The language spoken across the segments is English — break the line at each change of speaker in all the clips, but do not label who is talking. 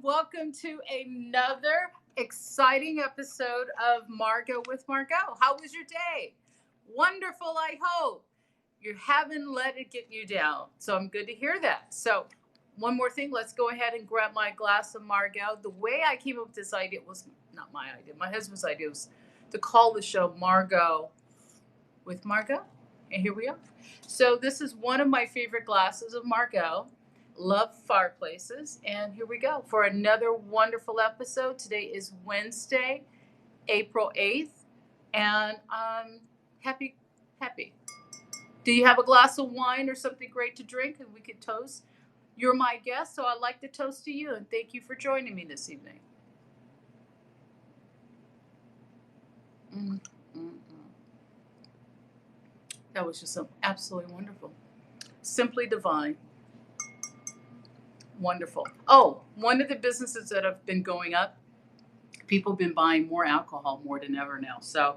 welcome to another exciting episode of Margaux with Margaux. How was your day? Wonderful, I hope. You haven't let it get you down. So I'm good to hear that. So, one more thing, let's go ahead and grab my glass of Margaux. The way I came up with this idea was not my idea, my husband's idea was to call the show Margaux with Margaux. And here we are. So, this is one of my favorite glasses of Margaux. Love fireplaces. And here we go for another wonderful episode. Today is Wednesday, April 8th. And happy. Do you have a glass of wine or something great to drink and we could toast? You're my guest, so I'd like to toast to you and thank you for joining me this evening. Mm, mm, mm. That was just so absolutely wonderful. Simply divine. Wonderful. Oh, one of the businesses that have been going up, people have been buying more alcohol more than ever now. So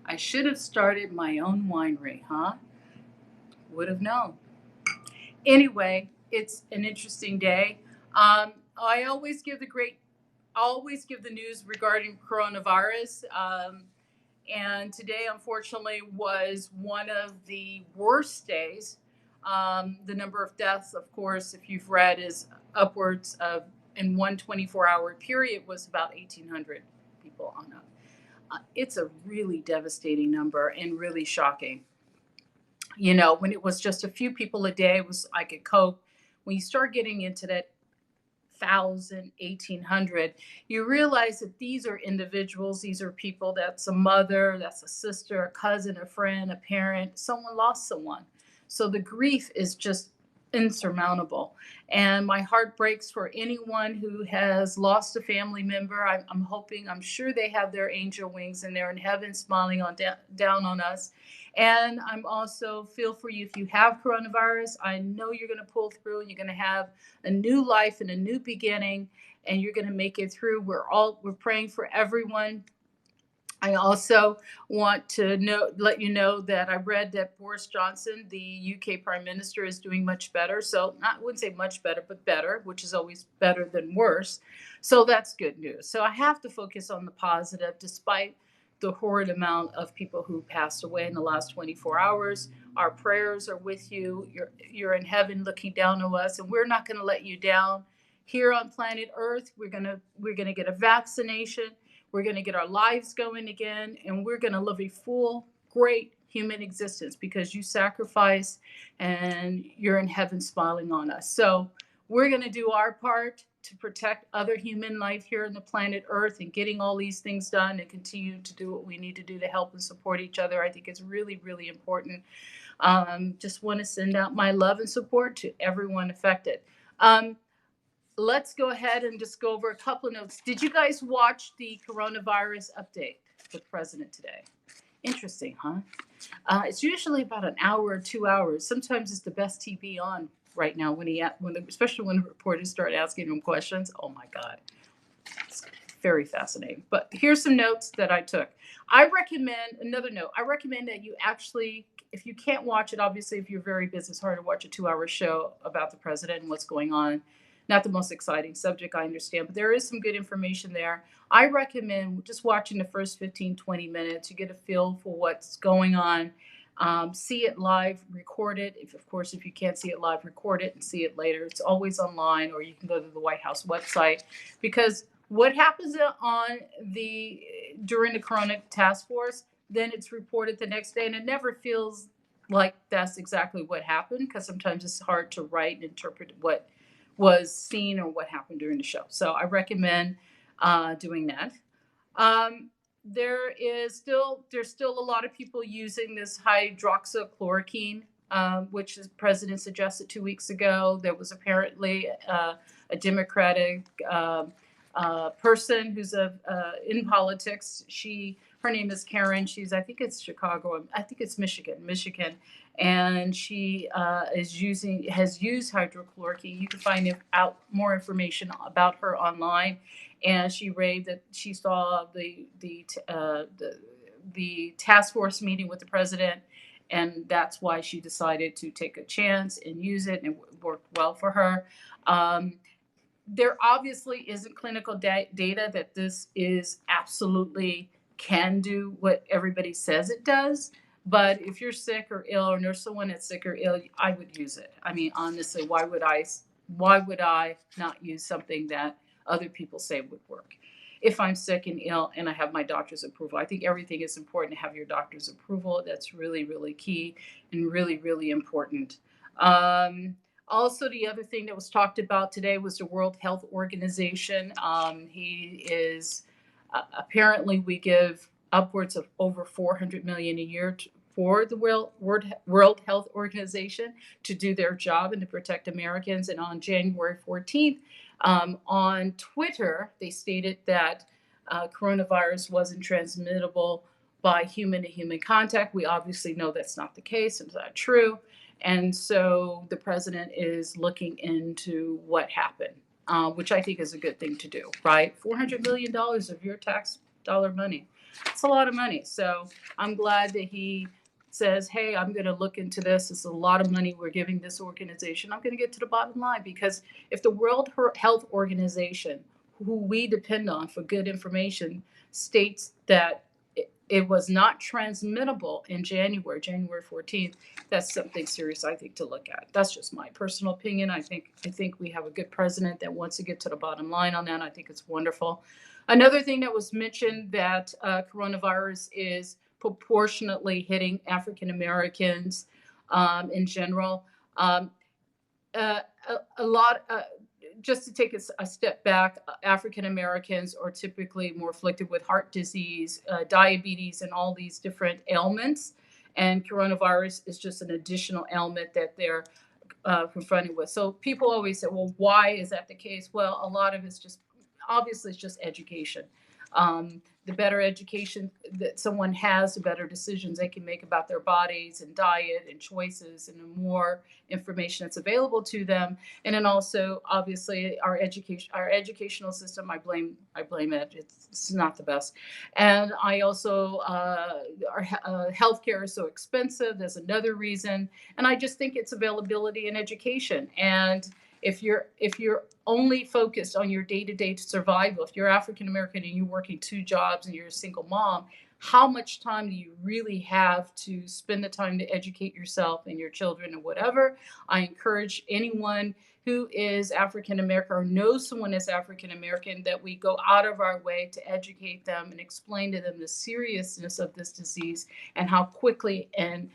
I should have started my own winery, huh? Would have known. Anyway, it's an interesting day. I always give the news regarding coronavirus. And today, unfortunately, was one of the worst days. The number of deaths, of course, if you've read, is upwards of, in one 24-hour period, was about 1,800 people on up. It's a really devastating number and really shocking. You know, when it was just a few people a day, I could cope. When you start getting into that 1,000, 1,800, you realize that these are individuals. These are people, that's a mother, that's a sister, a cousin, a friend, a parent. Someone lost someone. So the grief is just insurmountable. And my heart breaks for anyone who has lost a family member. I'm sure they have their angel wings and they're in heaven smiling down on us. And I'm also feel for you if you have coronavirus. I know you're going to pull through and you're going to have a new life and a new beginning and you're going to make it through. We're praying for everyone. I also want to let you know that I read that Boris Johnson, the UK Prime Minister, is doing much better. So I wouldn't say much better, but better, which is always better than worse. So that's good news. So I have to focus on the positive, despite the horrid amount of people who passed away in the last 24 hours. Our prayers are with you. You're in heaven looking down on us, and we're not going to let you down. Here on planet Earth, we're gonna get a vaccination. We're going to get our lives going again, and we're going to live a full, great human existence because you sacrificed and you're in heaven smiling on us. So we're going to do our part to protect other human life here on the planet Earth and getting all these things done and continue to do what we need to do to help and support each other. I think it's really, really important. Just want to send out my love and support to everyone affected. Let's go ahead and just go over a couple of notes. Did you guys watch the coronavirus update with the president today? Interesting, huh? It's usually about an hour or 2 hours. Sometimes it's the best TV on right now especially when the reporters start asking him questions. Oh my God, it's very fascinating. But here's some notes that I took. I recommend that you actually, if you can't watch it, obviously if you're very busy, it's hard to watch a 2-hour show about the president and what's going on. Not the most exciting subject, I understand, but there is some good information there. I recommend just watching the first 15, 20 minutes. You get a feel for what's going on. See it live, record it. If you can't see it live, record it and see it later. It's always online, or you can go to the White House website. Because what happens during the Corona Task Force, then it's reported the next day, and it never feels like that's exactly what happened, because sometimes it's hard to write and interpret what was seen or what happened during the show. So I recommend doing that. There's still a lot of people using this hydroxychloroquine, which the president suggested 2 weeks ago. There was apparently a Democratic person who's in politics. Her name is Karen. I think it's Chicago. I think it's Michigan. And she has used hydrochloroquine. You can find out more information about her online. And she raved that she saw the task force meeting with the president, and that's why she decided to take a chance and use it, and it worked well for her. there obviously isn't clinical data that this is absolutely can do what everybody says it does. But if you're sick or ill, or know someone that's sick or ill, I would use it. I mean, honestly, why would I not use something that other people say would work? If I'm sick and ill and I have my doctor's approval, I think everything is important to have your doctor's approval. That's really, really key and really, really important. Um, Also, the other thing that was talked about today was the World Health Organization. He is apparently we give upwards of over 400 million a year for the World Health Organization to do their job and to protect Americans. And on January 14th, on Twitter, they stated that coronavirus wasn't transmittable by human to human contact. We obviously know that's not the case. It's not true. And so the president is looking into what happened, which I think is a good thing to do, right? $400 million of your tax dollar money. It's a lot of money. So I'm glad that he says, hey, I'm going to look into this. It's a lot of money we're giving this organization. I'm going to get to the bottom line, because if the World Health Organization, who we depend on for good information, states that it was not transmittable in January 14th, that's something serious, I think, to look at. That's just my personal opinion. I think we have a good president that wants to get to the bottom line on that. I think it's wonderful. Another thing that was mentioned, that coronavirus is proportionately hitting African Americans in general. A lot. Just to take a step back, African Americans are typically more afflicted with heart disease, diabetes, and all these different ailments. And coronavirus is just an additional ailment that they're confronted with. So people always say, well, why is that the case? Well, a lot of it's just, obviously, it's just education. The better education that someone has, the better decisions they can make about their bodies and diet and choices, and the more information that's available to them. And then also, obviously, our educational system, I blame it. It's not the best. And I also, our healthcare is so expensive. There's another reason. And I just think it's availability and education. And if you're only focused on your day-to-day survival, if you're African American and you're working 2 jobs and you're a single mom, how much time do you really have to spend the time to educate yourself and your children and whatever? I encourage anyone who is African American or knows someone as African American that we go out of our way to educate them and explain to them the seriousness of this disease and how quickly and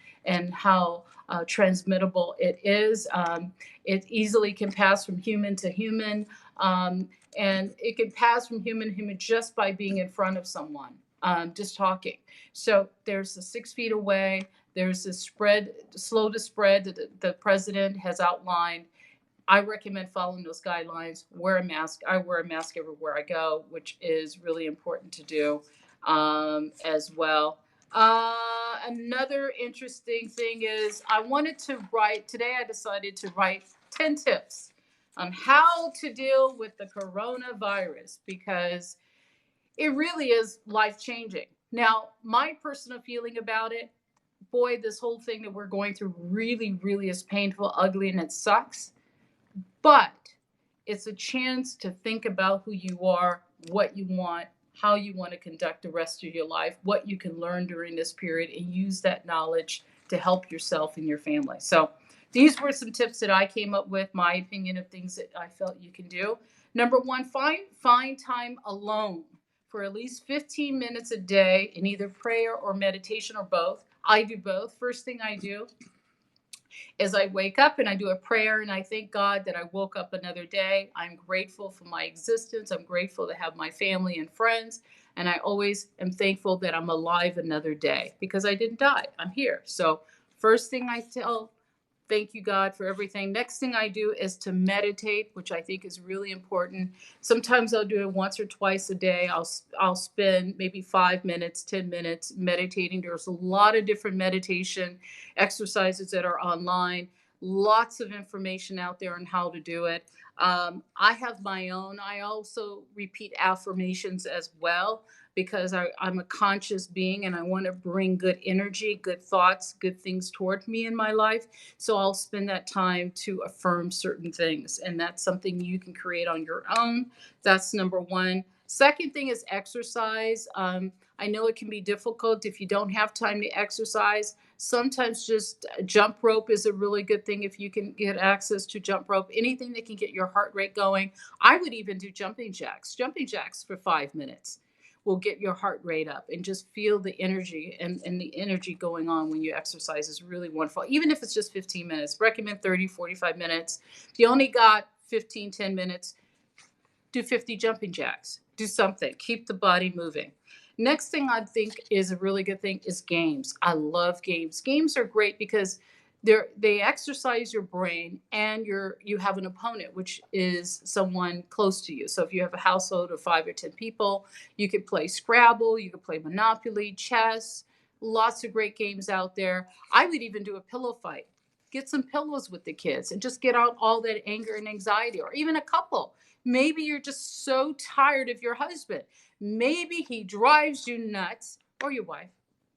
how transmittable it is. It easily can pass from human to human, and it can pass from human to human just by being in front of someone, just talking. So there's the 6 feet away. There's this spread, slow to spread that the president has outlined. I recommend following those guidelines. Wear a mask. I wear a mask everywhere I go, which is really important to do as well. Another interesting thing is I wanted to write, today I decided to write 10 tips on how to deal with the coronavirus, because it really is life changing. Now, my personal feeling about it, boy, this whole thing that we're going through really, really is painful, ugly, and it sucks. But it's a chance to think about who you are, what you want, how you want to conduct the rest of your life, what you can learn during this period, and use that knowledge to help yourself and your family. So these were some tips that I came up with, my opinion of things that I felt you can do. Number 1, find time alone for at least 15 minutes a day in either prayer or meditation or both. I do both. First thing I do is I wake up and I do a prayer and I thank God that I woke up another day. I'm grateful for my existence. I'm grateful to have my family and friends. And I always am thankful that I'm alive another day because I didn't die. I'm here. So first thing I tell, thank you, God, for everything. Next thing I do is to meditate, which I think is really important. Sometimes I'll do it once or twice a day. I'll spend maybe 5 minutes, 10 minutes meditating. There's a lot of different meditation exercises that are online. Lots of information out there on how to do it. I have my own. I also repeat affirmations as well because I'm a conscious being and I want to bring good energy, good thoughts, good things toward me in my life. So I'll spend that time to affirm certain things. And that's something you can create on your own. That's number one. Second thing is exercise. I know it can be difficult if you don't have time to exercise. Sometimes just jump rope is a really good thing if you can get access to jump rope. Anything that can get your heart rate going. I would even do jumping jacks. Jumping jacks for 5 minutes will get your heart rate up and just feel the energy and the energy going on when you exercise is really wonderful. Even if it's just 15 minutes, recommend 30, 45 minutes. If you only got 15, 10 minutes, do 50 jumping jacks, do something, keep the body moving. Next thing I think is a really good thing is games. I love games. Games are great because they exercise your brain and you have an opponent, which is someone close to you. So if you have a household of 5 or 10 people, you could play Scrabble, you could play Monopoly, chess, lots of great games out there. I would even do a pillow fight. Get some pillows with the kids and just get out all that anger and anxiety, or even a couple. Maybe you're just so tired of your husband. Maybe he drives you nuts, or your wife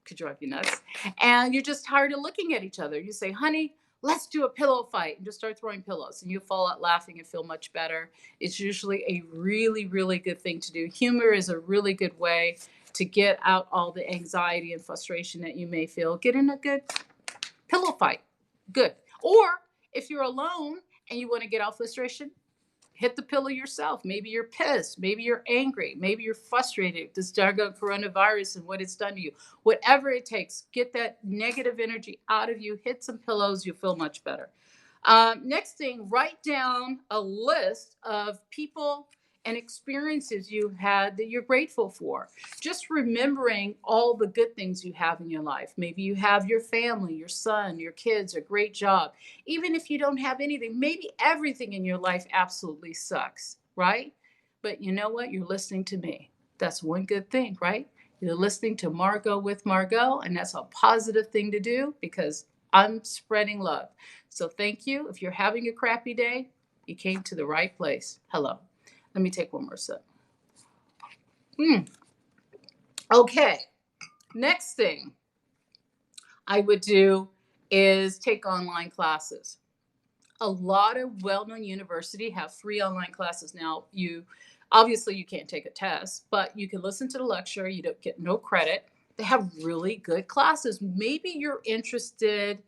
could drive you nuts, and you're just tired of looking at each other. You say, honey, let's do a pillow fight, and just start throwing pillows, and you fall out laughing and feel much better. It's usually a really, really good thing to do. Humor is a really good way to get out all the anxiety and frustration that you may feel. Get in a good pillow fight. Good. Or if you're alone and you want to get out frustration, hit the pillow yourself. Maybe you're pissed. Maybe you're angry. Maybe you're frustrated. This doggone coronavirus and what it's done to you. Whatever it takes, get that negative energy out of you. Hit some pillows. You'll feel much better. Next thing, write down a list of people and experiences you had that you're grateful for. Just remembering all the good things you have in your life. Maybe you have your family, your son, your kids, a great job. Even if you don't have anything, maybe everything in your life absolutely sucks, right? But you know what? You're listening to me. That's one good thing, right? You're listening to Margaux with Margaux, and that's a positive thing to do because I'm spreading love. So thank you. If you're having a crappy day, you came to the right place. Hello. Let me take one more sip. Okay. Next thing I would do is take online classes. A lot of well-known universities have free online classes now. You obviously you can't take a test, but you can listen to the lecture. You don't get no credit. They have really good classes. Maybe you're interested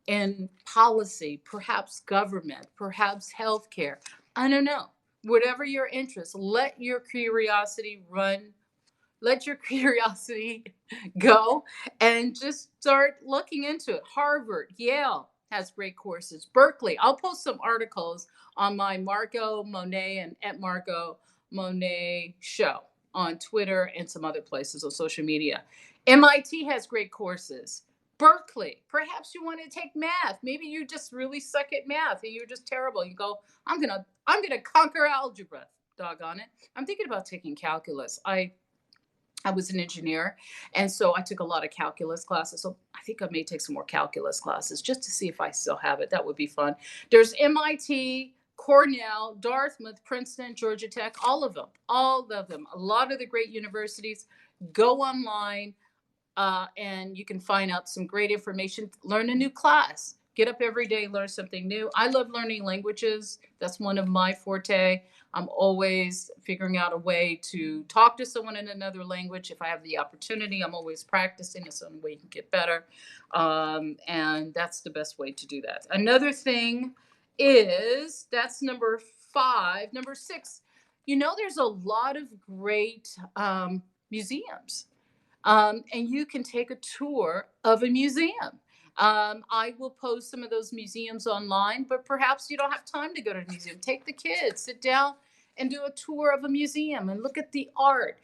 in policy, perhaps government, perhaps healthcare. I don't know. Whatever your interest, let your curiosity run. Let your curiosity go and just start looking into it. Harvard, Yale has great courses. Berkeley, I'll post some articles on my Margaux Monet and at Margaux Monet show on Twitter and some other places on social media. MIT has great courses. Berkeley, perhaps you want to take math. Maybe you just really suck at math and you're just terrible. You go, I'm gonna conquer algebra. Doggone it. I'm thinking about taking calculus. I was an engineer, and so I took a lot of calculus classes. So I think I may take some more calculus classes just to see if I still have it. That would be fun. There's MIT, Cornell, Dartmouth, Princeton, Georgia Tech, all of them, all of them. A lot of the great universities. Go online, and you can find out some great information. Learn a new class. Get up every day, learn something new. I love learning languages. That's one of my forte. I'm always figuring out a way to talk to someone in another language. If I have the opportunity, I'm always practicing. It's the only way you can get better. And that's the best way to do that. Another thing is that's number 5. Number 6, there's a lot of great museums. And you can take a tour of a museum. I will post some of those museums online, but perhaps you don't have time to go to a museum. Take the kids, sit down and do a tour of a museum and look at the art.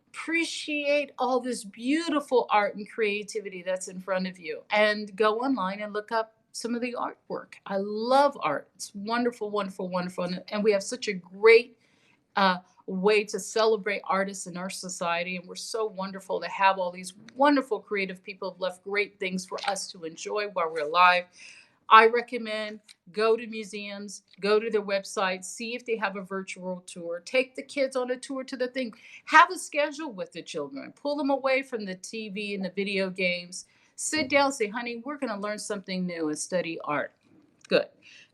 Appreciate all this beautiful art and creativity that's in front of you, and go online and look up some of the artwork. I love art. It's wonderful, wonderful, wonderful. And we have such a great way to celebrate artists in our society. And we're so wonderful to have all these wonderful creative people who've left great things for us to enjoy while we're alive. I recommend go to museums, go to their website, see if they have a virtual tour, take the kids on a tour to the thing, have a schedule with the children, pull them away from the TV and the video games, sit down, say, honey, we're going to learn something new and study art. Good.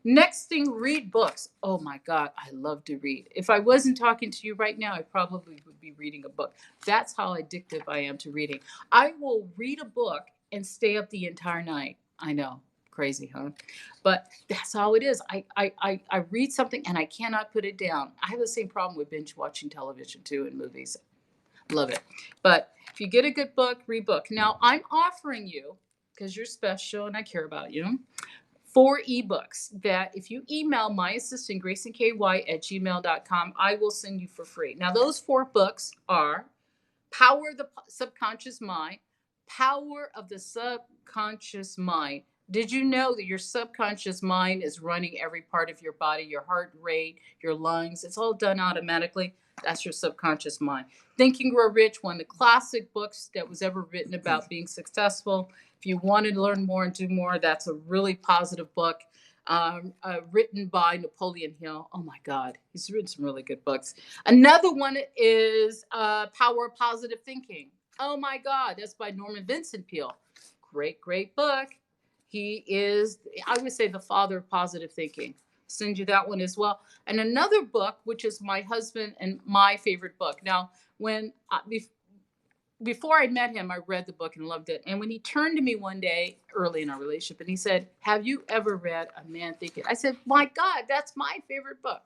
Next thing, read books. Oh my God, I love to read. If I wasn't talking to you right now, I probably would be reading a book. That's how addictive I am to reading. I will read a book and stay up the entire night. I know, crazy, huh? But that's how it is. I read something and I cannot put it down. I have the same problem with binge watching television too and movies. Love it. But if you get a good book, read book. Now I'm offering you, because you're special and I care about you, 4 ebooks that if you email my assistant, graceandky@gmail.com, I will send you for free. Now, those 4 books are Power of the Subconscious Mind, Power of the Subconscious Mind. Did you know that your subconscious mind is running every part of your body, your heart rate, your lungs? It's all done automatically. That's your subconscious mind. Think and Grow Rich, one of the classic books that was ever written about being successful. If you want to learn more and do more, that's a really positive book. Written by Napoleon Hill. Oh my God, he's written some really good books. Another one is Power of Positive Thinking. Oh my God, that's by Norman Vincent Peale. Great, great book. He is, I would say, the father of positive thinking. Send you that one as well. And another book, which is my husband and my favorite book. Now, when before I met him, I read the book and loved it. And when he turned to me one day early in our relationship and he said, have you ever read A Man Thinketh? I said, my God, that's my favorite book.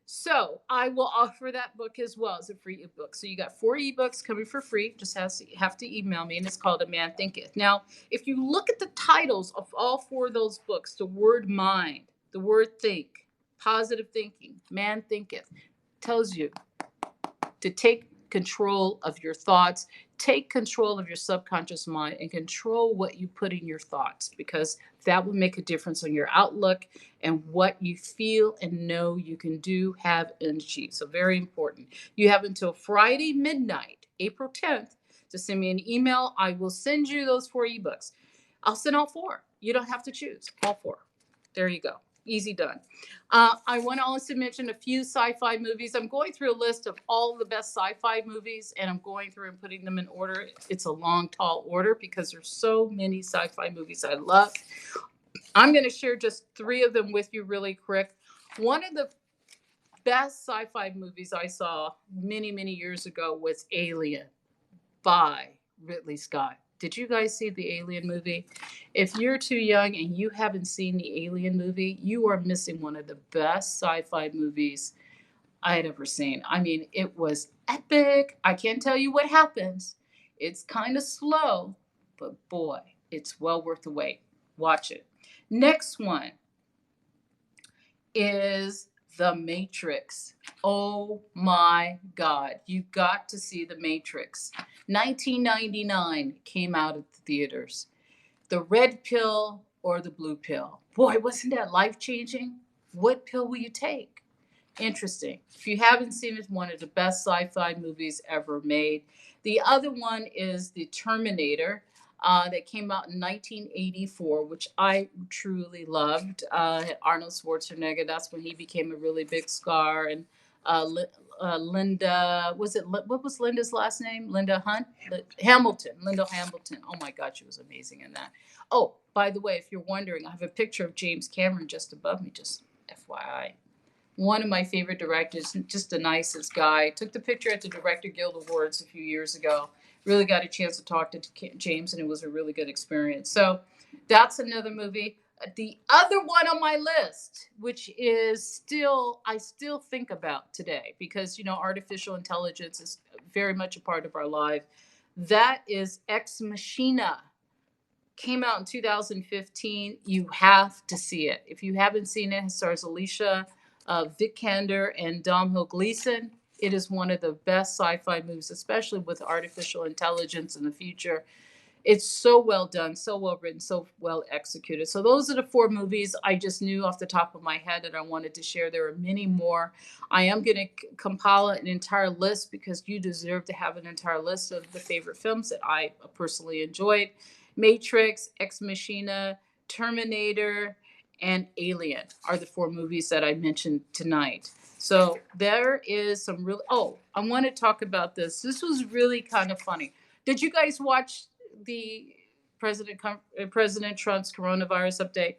So I will offer that book as well as a free ebook. So you got 4 ebooks coming for free. Just have to email me, and it's called A Man Thinketh. Now, if you look at the titles of all 4 of those books, the word mind, the word think, positive thinking, man thinketh, tells you to take control of your thoughts, take control of your subconscious mind, and control what you put in your thoughts, because that will make a difference on your outlook and what you feel and know you can do, have, and achieve. So, very important. You have until Friday midnight, April 10th, to send me an email. I will send you those 4 ebooks. I'll send all 4. You don't have to choose, all 4. There you go. Easy done. I want to also mention a few sci-fi movies. I'm going through a list of all the best sci-fi movies, and I'm going through and putting them in order. It's a long, tall order because there's so many sci-fi movies I love. I'm going to share just 3 of them with you really quick. One of the best sci-fi movies I saw many, many years ago was Alien by Ridley Scott. Did you guys see the Alien movie? If you're too young and you haven't seen the Alien movie, you are missing one of the best sci-fi movies I had ever seen. I mean, it was epic. I can't tell you what happens. It's kind of slow, but boy, it's well worth the wait. Watch it. Next one is The Matrix. Oh my God. You got to see The Matrix. 1999 came out at the theaters. The red pill or the blue pill? Boy, wasn't that life changing? What pill will you take? Interesting. If you haven't seen it, one of the best sci-fi movies ever made. The other one is The Terminator. That came out in 1984, which I truly loved. Arnold Schwarzenegger, that's when he became a really big star. And Linda, what was Linda's last name? Linda Hunt? Hamilton. Linda Hamilton. Oh my God, she was amazing in that. Oh, by the way, if you're wondering, I have a picture of James Cameron just above me, just FYI. One of my favorite directors, just the nicest guy. Took the picture at the Director Guild Awards a few years ago. Really got a chance to talk to James, and it was a really good experience. So that's another movie. The other one on my list, which is I still think about today, because, artificial intelligence is very much a part of our life. That is Ex Machina. Came out in 2015. You have to see it. If you haven't seen it, it stars Alicia Vikander and Domhnall Gleeson. It is one of the best sci-fi movies, especially with artificial intelligence in the future. It's so well done, so well written, so well executed. So those are the 4 movies I just knew off the top of my head that I wanted to share. There are many more. I am going to compile an entire list, because you deserve to have an entire list of the favorite films that I personally enjoyed. Matrix, Ex Machina, Terminator, and Alien are the four movies that I mentioned tonight. So there is some really. Oh, I want to talk about this. This was really kind of funny. Did you guys watch the President Trump's coronavirus update?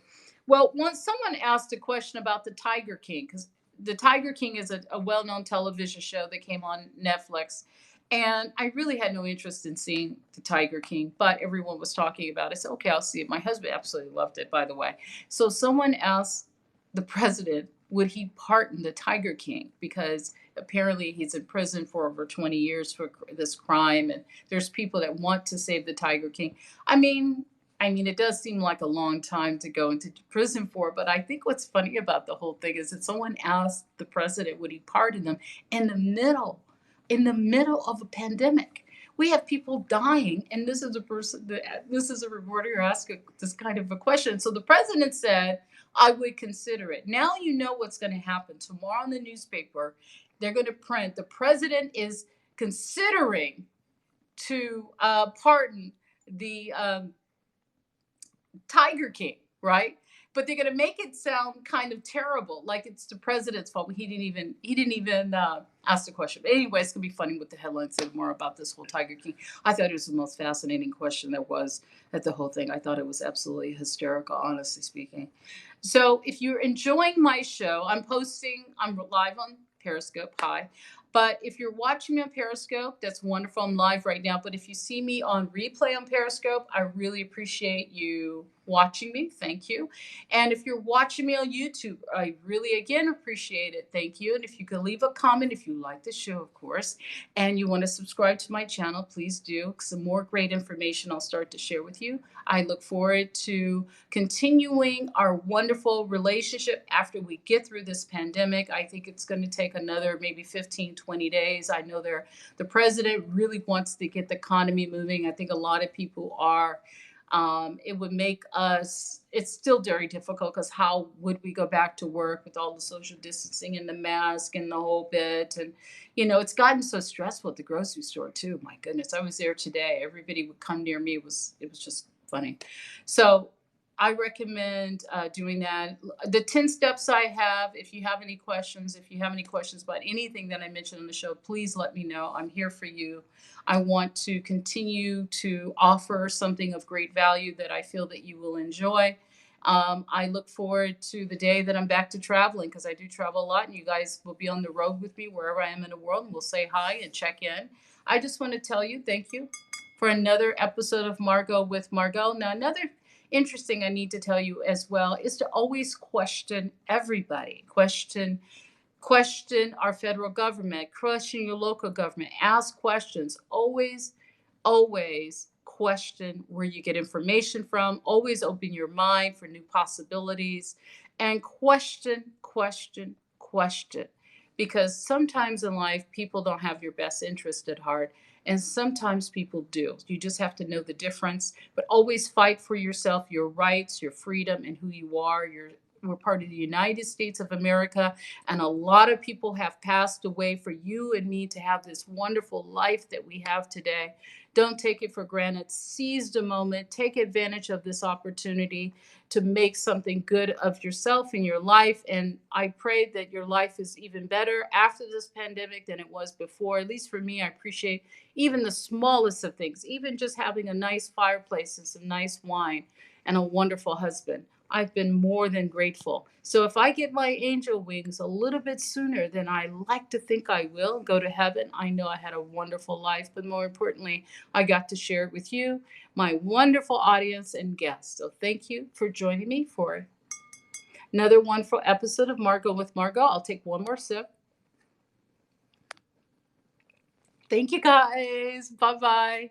Well, once someone asked a question about the Tiger King, because the Tiger King is a well-known television show that came on Netflix, and I really had no interest in seeing the Tiger King, but everyone was talking about it. I said, okay, I'll see it. My husband absolutely loved it, by the way. So someone asked the president, would he pardon the Tiger King? Because apparently he's in prison for over 20 years for this crime, and there's people that want to save the Tiger King. I mean, it does seem like a long time to go into prison for, but I think what's funny about the whole thing is that someone asked the president, would he pardon them in the middle of a pandemic? We have people dying, and this is a person that this is a reporter asking this kind of a question. So the president said, I would consider it. Now you know what's going to happen. Tomorrow in the newspaper, they're going to print the president is considering to pardon the Tiger King, right? But they're going to make it sound kind of terrible, like it's the president's fault. He didn't even ask the question. But anyway, it's going to be funny with the headlines say more about this whole Tiger King. I thought it was the most fascinating question there was at the whole thing. I thought it was absolutely hysterical, honestly speaking. So if you're enjoying my show, I'm live on Periscope. Hi. But if you're watching me on Periscope, that's wonderful. I'm live right now. But if you see me on replay on Periscope, I really appreciate you watching me. Thank you. And if you're watching me on YouTube, I really, again, appreciate it. Thank you. And if you could leave a comment, if you like the show, of course, and you want to subscribe to my channel, please do. Some more great information I'll start to share with you. I look forward to continuing our wonderful relationship after we get through this pandemic. I think it's going to take another maybe 15, 20 days. I know the president really wants to get the economy moving. I think a lot of people are. It would make us, it's still very difficult because how would we go back to work with all the social distancing and the mask and the whole bit? And, it's gotten so stressful at the grocery store too. My goodness, I was there today. Everybody would come near me. It was just funny. So I recommend doing that. The 10 steps I have, if you have any questions about anything that I mentioned on the show, please let me know. I'm here for you. I want to continue to offer something of great value that I feel that you will enjoy. I look forward to the day that I'm back to traveling because I do travel a lot and you guys will be on the road with me wherever I am in the world and we'll say hi and check in. I just want to tell you thank you for another episode of Margaux with Margaux. Now, another interesting I need to tell you as well is to always question everybody. Question our federal government, question your local government, ask questions. Always question where you get information from. Always open your mind for new possibilities and question. Because sometimes in life, people don't have your best interest at heart. And sometimes people do. You just have to know the difference. But always fight for yourself, your rights, your freedom, and who you are. We're part of the United States of America, and a lot of people have passed away for you and me to have this wonderful life that we have today. Don't take it for granted. Seize the moment. Take advantage of this opportunity to make something good of yourself and your life. And I pray that your life is even better after this pandemic than it was before. At least for me, I appreciate even the smallest of things, even just having a nice fireplace and some nice wine and a wonderful husband. I've been more than grateful. So if I get my angel wings a little bit sooner than I like to think I will, go to heaven, I know I had a wonderful life. But more importantly, I got to share it with you, my wonderful audience and guests. So thank you for joining me for another wonderful episode of Margaux with Margaux. I'll take one more sip. Thank you, guys. Bye-bye.